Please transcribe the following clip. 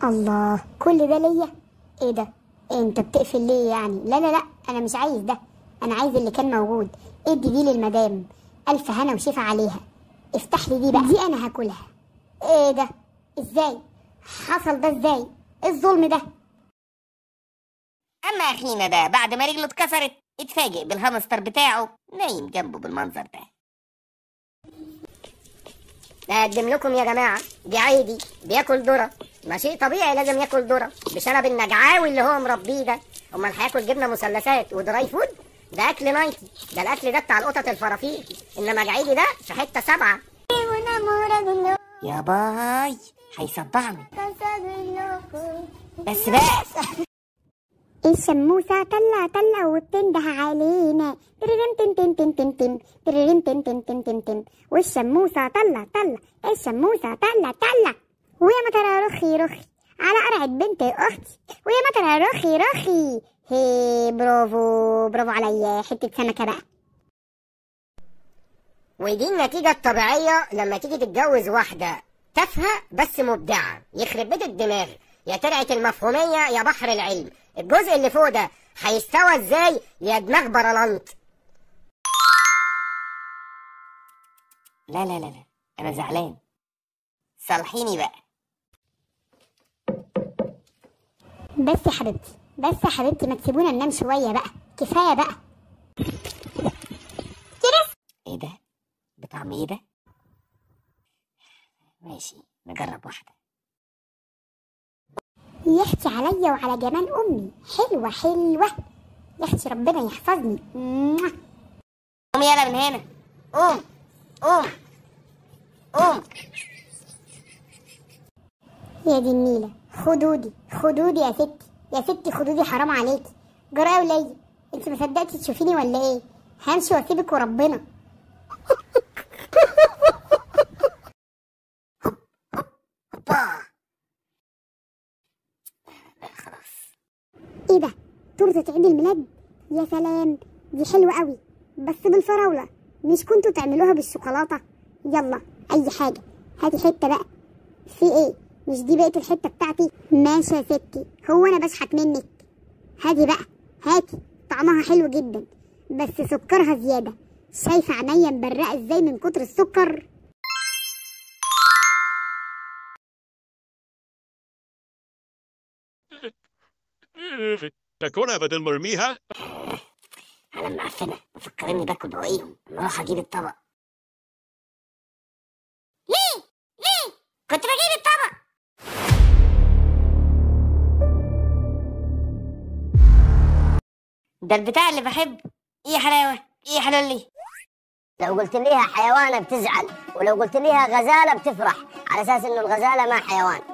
الله، كل ده ليا؟ ايه ده؟ انت بتقفل ليه يعني؟ لا لا لا، انا مش عايز ده، انا عايز اللي كان موجود. ادي دي للمدام، الف هنا وشفا عليها. افتح لي دي بقى، دي انا هاكلها. ايه ده؟ ازاي حصل ده؟ ازاي؟ ايه الظلم ده؟ اما اخينا ده بعد ما رجله اتكسرت اتفاجئ بالهامستر بتاعه نايم جنبه بالمنظر ده. اقدم لكم يا جماعه، دي عادي بياكل ذره، ما شيء طبيعي لازم ياكل ذره بسبب النجعاوي اللي هو مربيه ده. امال هياكل جبنه مثلثات ودراي فود؟ ده اكل نايتي، ده الاكل ده بتاع القطط الفرافير، انما جعيدي ده في حته 7. يا باي هيصدعني. بس الشموسة طلع طلع وبتنده علينا، تررم تم تم تم تم تم، تررم تم تم تم تم تم. والشموسة طلع طلع، الشموسة طلع طلع. ويا ما ترى رخي رخي على قرعة بنت اختي، ويا ما ترى رخي رخي. هي برافو برافو عليا، حتة سمكة بقى. ودي النتيجه الطبيعيه لما تيجي تتجوز واحده تافهه بس مبدعه، يخرب بيت الدماغ. يا ترعه المفهوميه يا بحر العلم، الجزء اللي فوق ده هيستوى ازاي يا دماغ برلنط؟ لا لا لا لا، انا زعلان، صالحيني بقى. بس يا حبيبتي، بس يا حبيبتي، ما تسيبونا ننام شوية بقى، كفاية بقى. ايه ده؟ بطعم ايه ده؟ ماشي نجرب واحدة. يا اختي عليا وعلى جمال امي، حلوة حلوة يا اختي، ربنا يحفظني. قوم يلا من هنا، قوم قوم قوم. يا دي النيلة، خدودي خدودي يا ستي، يا ستي خدودي، حرام عليكي. جرايه وليا، انت ما صدقتي تشوفيني ولا ايه؟ همشي واسيبك وربنا. ايه ده؟ تورته عيد الميلاد؟ يا سلام، دي حلوه قوي بس بالفراوله، مش كنتوا تعملوها بالشوكولاته؟ يلا اي حاجه، هاتي حته بقى. في ايه؟ مش دي بقت الحته بتاعتي؟ ماشي يا ستي، هو انا بشحت منك؟ هاتي بقى، هاتي، طعمها حلو جدا بس سكرها زياده. شايفه عينيا مبرقه ازاي من كتر السكر؟ تاكلها بدل مرميها؟ انا معفنة، مفكريني باكل بواقيهم، نروح اجيب الطبق. ليه؟ كنت بجيب الطبق. ده البتاع اللي بحبه. ايه حلاوة، ايه حلولي. لو قلت ليها حيوانه بتزعل، ولو قلت ليها غزاله بتفرح، على اساس انه الغزاله ما حيوان.